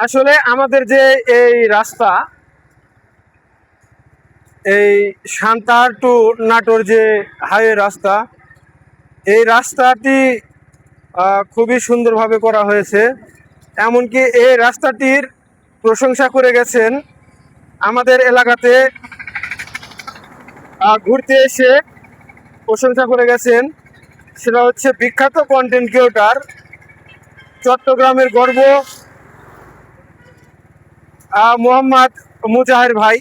আসলে আমাদের যে এই রাস্তা, এই সান্তাহার টু নাটোর যে হাইওয়ে রাস্তা, এই রাস্তাটি খুবই সুন্দরভাবে করা হয়েছে। এমনকি এই রাস্তাটির প্রশংসা করে গেছেন আমাদের এলাকাতে ঘুরতে এসে প্রশংসা করে গেছেন। সেটা হচ্ছে বিখ্যাত কন্টেন্ট ক্রিয়েটর, চট্টগ্রামের গর্ব মোহাম্মদ মুজাহির ভাই।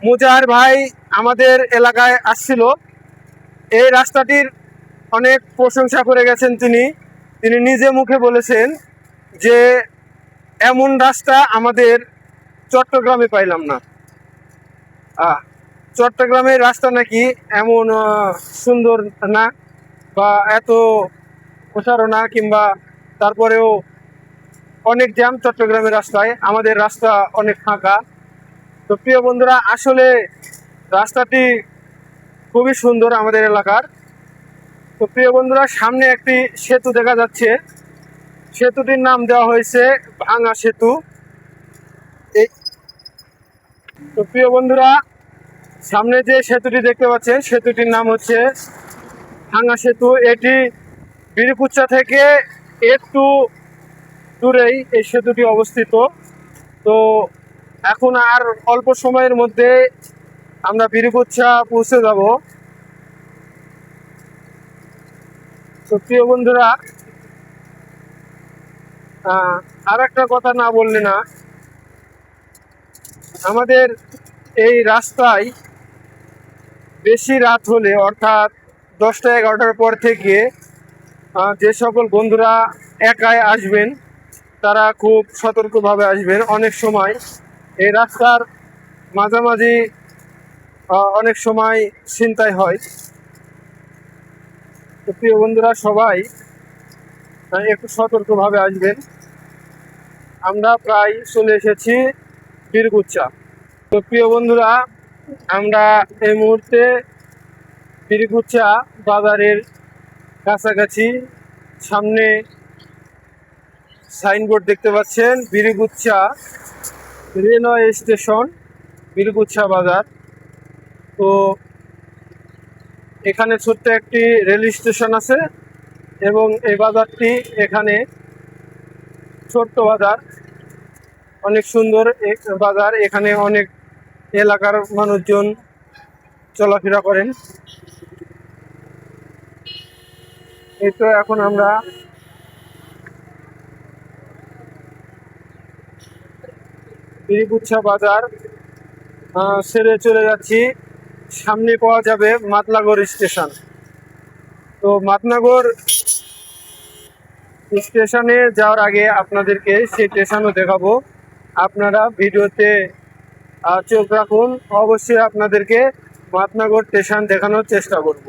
মুজাহির ভাই আমাদের এলাকায় আসছিল। এই রাস্তাটির অনেক প্রশংসা করে গেছেন তিনি নিজে মুখে বলেছেন যে এমন রাস্তা আমাদের চট্টগ্রামে পাইলাম না। চট্টগ্রামের রাস্তা নাকি এমন সুন্দর না, বা এত প্রসারও না, কিংবা তারপরেও অনেক জ্যাম চট্টগ্রামের রাস্তায়, আমাদের রাস্তা অনেক ফাঁকা। তো প্রিয় বন্ধুরা, আসলে রাস্তাটি খুবই সুন্দর আমাদের এলাকার। তো প্রিয় বন্ধুরা, সামনে একটি সেতু দেখা যাচ্ছে। সেতুটির নাম দেওয়া হয়েছে ভাঙা সেতু। এই তো প্রিয় বন্ধুরা, সামনে যে সেতুটি দেখতে পাচ্ছেন, সেতুটির নাম হচ্ছে ভাঙা সেতু। এটি বীরকুচ্চা থেকে একটু দূরেই এই সেতুটি অবস্থিত। তো এখন আর অল্প সময়ের মধ্যে আমরা বীরকুচ্চা পৌঁছে যাব। তো প্রিয় বন্ধুরা, আর একটা কথা না বললে না, আমাদের এই রাস্তায় বেশি রাত হলে, অর্থাৎ 10টা-11টার পর থেকে যে সকল বন্ধুরা একাই আসবেন তারা খুব সতর্কভাবে আসবেন। অনেক সময় এই রাস্তার মাঝামাঝি অনেক সময় ছিনতাই হয়। তো প্রিয় বন্ধুরা, সবাই একটু সতর্কভাবে আসবেন। আমরা প্রায় চলে এসেছি বীরকুচ্চা। তো প্রিয় বন্ধুরা, আমরা এই মুহূর্তে বীরকুচ্চা বাজারের কাছাকাছি। সামনে সাইনবোর্ড দেখতে পাচ্ছেন, বীরকুচ্চা রেলওয়ে স্টেশন, বীরকুচ্চা বাজার। তো এখানে ছোট্ট একটি রেল স্টেশন আছে এবং এই বাজারটি এখানে ছোট্ট বাজার, অনেক সুন্দর এক বাজার। এখানে অনেক এলাকার মানুষজন চলাফেরা করেন। এই তো এখন আমরা বীরকুচ্চা বাজার ছেড়ে চলে যাচ্ছি। সামনে পাওয়া যাবে মাতলাগড় স্টেশন। তো মাতনাগর স্টেশনে যাওয়ার আগে আপনাদেরকে সেই স্টেশনও দেখাবো। আপনারা ভিডিওতে চোখ রাখুন, অবশ্যই আপনাদেরকে মাতনাগর স্টেশন দেখানোর চেষ্টা করব।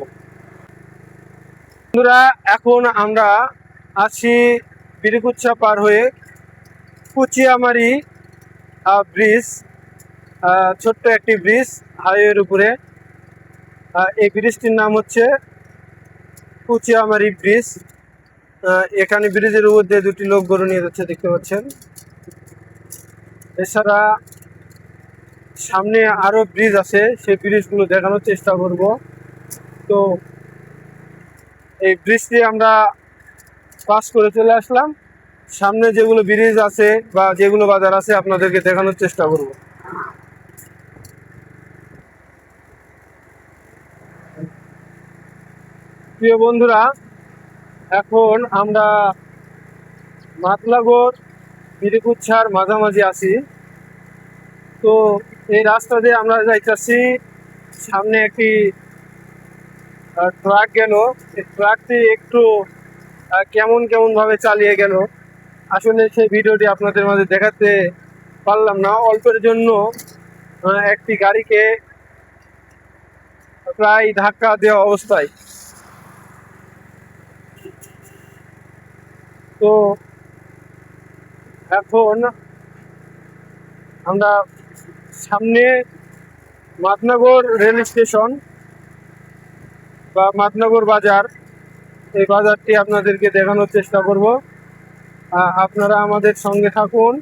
বন্ধুরা, এখন আমরা আছি বীরকুচ্চা পার হয়ে কুচিয়ামারি ব্রিজ, ছোট্ট একটি ব্রিজ হাইওয়ের উপরে। এই ব্রিজটির নাম হচ্ছে কুচিয়ামারি ব্রিজ। এখানে ব্রিজের উপর দিয়ে দুটি লোক গরু নিয়ে যাচ্ছে, দেখতে পাচ্ছেন। এছাড়া সামনে আরো ব্রিজ আছে, সেই ব্রিজগুলো দেখানোর চেষ্টা করব। তো এই ব্রিজটি আমরা পাস করে চলে আসলাম। সামনে যেগুলো ব্রিজ আছে বা যেগুলো বাজার আছে আপনাদেরকে দেখানোর চেষ্টা করব। প্রিয় বন্ধুরা, এখন আমরা মাতলাগড় বীরকুচ্ছার মাঝামাঝি আছি। তো এই রাস্তা দিয়ে আমরা যাইতেছি। সামনে একটি ট্রাক গেল। এই ট্রাকটি একটু কেমন ভাবে চালিয়ে গেল, আসলে সেই ভিডিওটি আপনাদের মাঝে দেখাতে পারলাম না। অল্পের জন্য একটি গাড়িকে প্রায় ধাক্কা দেওয়া অবস্থায়। তো এখন আমরা সামনে মাতনাগর রেল স্টেশন বা মাতনাগর বাজার, এই বাজারটি আপনাদেরকে দেখানোর চেষ্টা করব। আপনারা আমাদের সঙ্গে থাকুন।